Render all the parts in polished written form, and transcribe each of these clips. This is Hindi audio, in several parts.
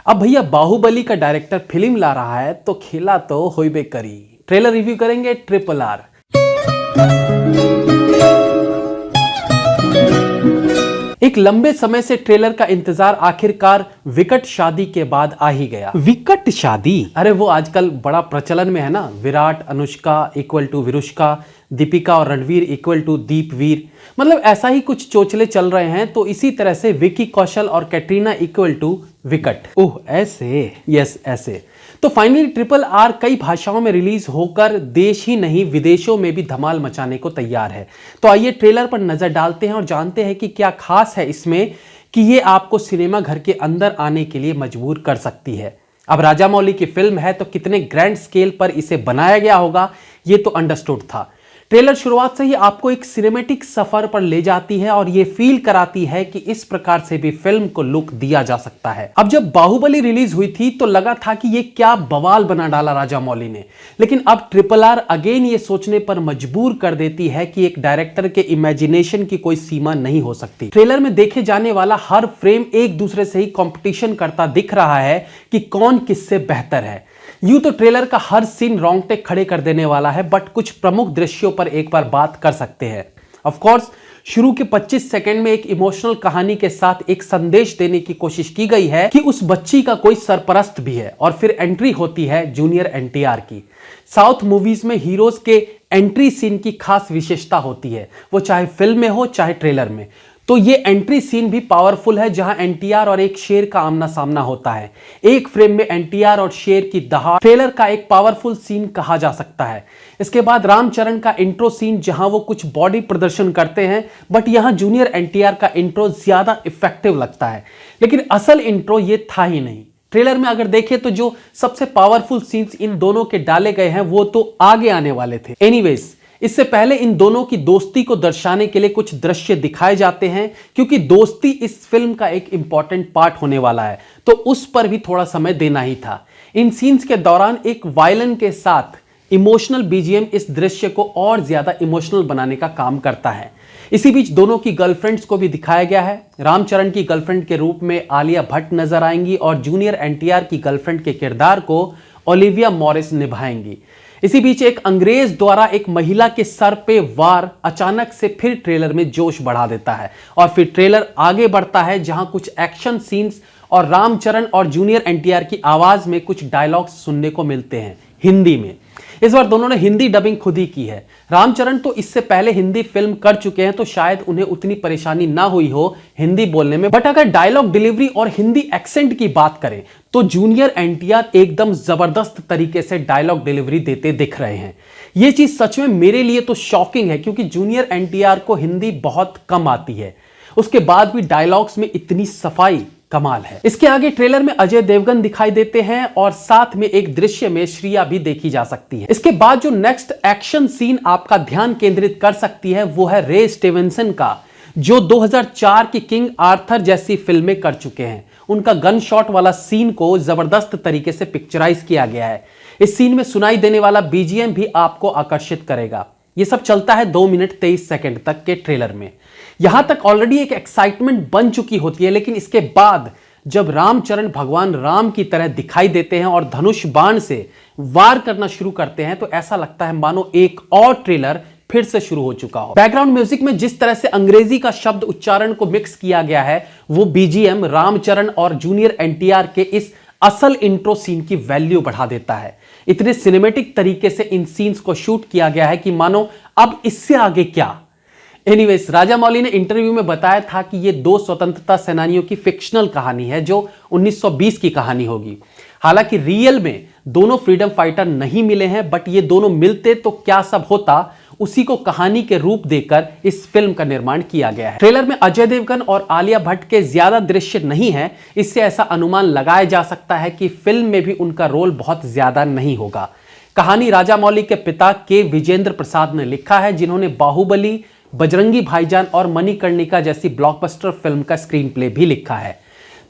अब भैया बाहुबली का डायरेक्टर फिल्म ला रहा है तो खेला तो होइबे करी। ट्रेलर रिव्यू करेंगे RRR। एक लंबे समय से ट्रेलर का इंतजार आखिरकार विकट शादी के बाद आ ही गया। विकट शादी, अरे वो आजकल बड़ा प्रचलन में है ना। विराट अनुष्का इक्वल टू विरुष्का, दीपिका और रणवीर इक्वल टू दीपवीर, मतलब ऐसा ही कुछ चोचले चल रहे हैं। तो इसी तरह से विकी कौशल और कैटरीना इक्वल टू विकट। ओह ऐसे, यस ऐसे। तो फाइनली RRR कई भाषाओं में रिलीज होकर देश ही नहीं विदेशों में भी धमाल मचाने को तैयार है। तो आइए ट्रेलर पर नजर डालते हैं और जानते हैं कि क्या खास है इसमें कि ये आपको सिनेमा घर के अंदर आने के लिए मजबूर कर सकती है। अब राजामौली की फिल्म है तो कितने ग्रैंड स्केल पर इसे बनाया गया होगा ये तो अंडरस्टूड था। ट्रेलर शुरुआत से ही आपको एक सिनेमैटिक सफर पर ले जाती है और ये फील कराती है कि इस प्रकार से भी फिल्म को लुक दिया जा सकता है। अब जब बाहुबली रिलीज हुई थी तो लगा था कि ये क्या बवाल बना डाला राजामौली ने, लेकिन अब RRR अगेन ये सोचने पर मजबूर कर देती है कि एक डायरेक्टर के इमेजिनेशन की कोई सीमा नहीं हो सकती। ट्रेलर में देखे जाने वाला हर फ्रेम एक दूसरे से ही कंपटीशन करता दिख रहा है कि कौन किससे बेहतर है। यूं तो ट्रेलर का हर सीन रोंगटे खड़े कर देने वाला है, बट कुछ प्रमुख दृश्यों पर एक बार बात कर सकते हैं। ऑफ कोर्स शुरू के 25 सेकंड में एक इमोशनल कहानी के साथ एक संदेश देने की कोशिश की गई है कि उस बच्ची का कोई सरपरस्त भी है, और फिर एंट्री होती है जूनियर NTR की। साउथ मूवीज में हीरोज के एंट्री सीन की खास विशेषता होती है, वो चाहे फिल्म में हो चाहे ट्रेलर में। तो ये एंट्री सीन भी पावरफुल है, जहां NTR और एक शेर का आमना सामना होता है। एक फ्रेम में NTR और शेर की दहाड़ ट्रेलर का एक पावरफुल सीन कहा जा सकता है। इसके बाद रामचरण का इंट्रो सीन, जहां वो कुछ बॉडी प्रदर्शन करते हैं, बट यहां जूनियर NTR का इंट्रो ज्यादा इफेक्टिव लगता है। लेकिन असल इंट्रो ये था ही नहीं। ट्रेलर में अगर देखें तो जो सबसे पावरफुल सीन्स इन दोनों के डाले गए हैं वो तो आगे आने वाले थे। एनीवेज, इससे पहले इन दोनों की दोस्ती को दर्शाने के लिए कुछ दृश्य दिखाए जाते हैं, क्योंकि दोस्ती इस फिल्म का एक इंपॉर्टेंट पार्ट होने वाला है, तो उस पर भी थोड़ा समय देना ही था। इन सीन्स के दौरान एक वायलिन के साथ इमोशनल BGM इस दृश्य को और ज्यादा इमोशनल बनाने का काम करता है। इसी बीच दोनों की गर्लफ्रेंड्स को भी दिखाया गया है। रामचरण की गर्लफ्रेंड के रूप में आलिया भट्ट नजर आएंगी और जूनियर NTR की गर्लफ्रेंड के किरदार को ओलिविया मॉरिस निभाएंगी। इसी बीच एक अंग्रेज द्वारा एक महिला के सर पे वार अचानक से फिर ट्रेलर में जोश बढ़ा देता है, और फिर ट्रेलर आगे बढ़ता है जहां कुछ एक्शन सीन्स और रामचरण और जूनियर NTR की आवाज में कुछ डायलॉग्स सुनने को मिलते हैं हिंदी में। इस बार दोनों ने हिंदी डबिंग खुद ही की है। रामचरण तो इससे पहले हिंदी फिल्म कर चुके हैं, तो शायद उन्हें उतनी परेशानी ना हुई हो हिंदी बोलने में, बट अगर डायलॉग डिलीवरी और हिंदी एक्सेंट की बात करें तो जूनियर NTR एकदम जबरदस्त तरीके से डायलॉग डिलीवरी देते दिख रहे हैं। यह चीज सच में मेरे लिए तो शॉकिंग है, क्योंकि जूनियर NTR को हिंदी बहुत कम आती है, उसके बाद भी डायलॉग्स में इतनी सफाई कमाल है। इसके आगे ट्रेलर में अजय देवगन दिखाई देते हैं और साथ में एक दृश्य में श्रिया भी देखी जा सकती है। इसके बाद जो नेक्स्ट एक्शन सीन आपका ध्यान केंद्रित कर सकती है वो है रे स्टीवेंसन का, जो 2004 की किंग आर्थर जैसी फिल्में कर चुके हैं। उनका गन शॉट वाला सीन को जबरदस्त तरीके से पिक्चराइज किया गया है। इस सीन में सुनाई देने वाला BGM भी आपको आकर्षित करेगा। यह सब चलता है 2 मिनट 23 सेकंड तक के ट्रेलर में। यहां तक ऑलरेडी एक एक्साइटमेंट बन चुकी होती है, लेकिन इसके बाद जब रामचरण भगवान राम की तरह दिखाई देते हैं और धनुष बाण से वार करना शुरू करते हैं, तो ऐसा लगता है मानो एक और ट्रेलर फिर से शुरू हो चुका हो। बैकग्राउंड म्यूजिक में जिस तरह से अंग्रेजी का शब्द उच्चारण को मिक्स किया गया है, वो BGM रामचरण और जूनियर NTR के इस असल इंट्रो सीन की वैल्यू बढ़ा देता है। इतने सिनेमेटिक तरीके से इन सीन्स को शूट किया गया है कि मानो अब इससे आगे क्या। एनीवेज, राजामौली ने इंटरव्यू में बताया था कि ये 2 स्वतंत्रता सेनानियों की फिक्शनल कहानी है, जो 1920 की कहानी होगी। हालांकि रियल में दोनों फ्रीडम फाइटर नहीं मिले हैं, बट ये दोनों मिलते तो क्या सब होता, उसी को कहानी के रूप देकर इस फिल्म का निर्माण किया गया है। ट्रेलर में अजय देवगन और आलिया भट्ट के ज्यादा दृश्य नहीं है, इससे ऐसा अनुमान लगाया जा सकता है कि फिल्म में भी उनका रोल बहुत ज्यादा नहीं होगा। कहानी राजामौली के पिता के विजेंद्र प्रसाद ने लिखा है, जिन्होंने बाहुबली, बजरंगी भाईजान और मणिकर्णिका जैसी ब्लॉकबस्टर फिल्म का स्क्रीन प्ले भी लिखा है।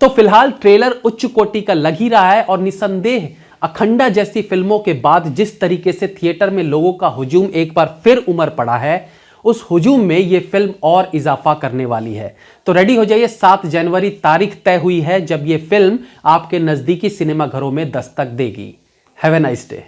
तो फिलहाल ट्रेलर उच्च कोटि का लग ही रहा है, और निसंदेह अखंडा जैसी फिल्मों के बाद जिस तरीके से थिएटर में लोगों का हुजूम एक बार फिर उमड़ पड़ा है, उस हुजूम में ये फिल्म और इजाफा करने वाली है। तो रेडी हो जाइए, 7 जनवरी तारीख तय हुई है जब ये फिल्म आपके नजदीकी सिनेमा घरों में दस्तक देगी। Have a nice day.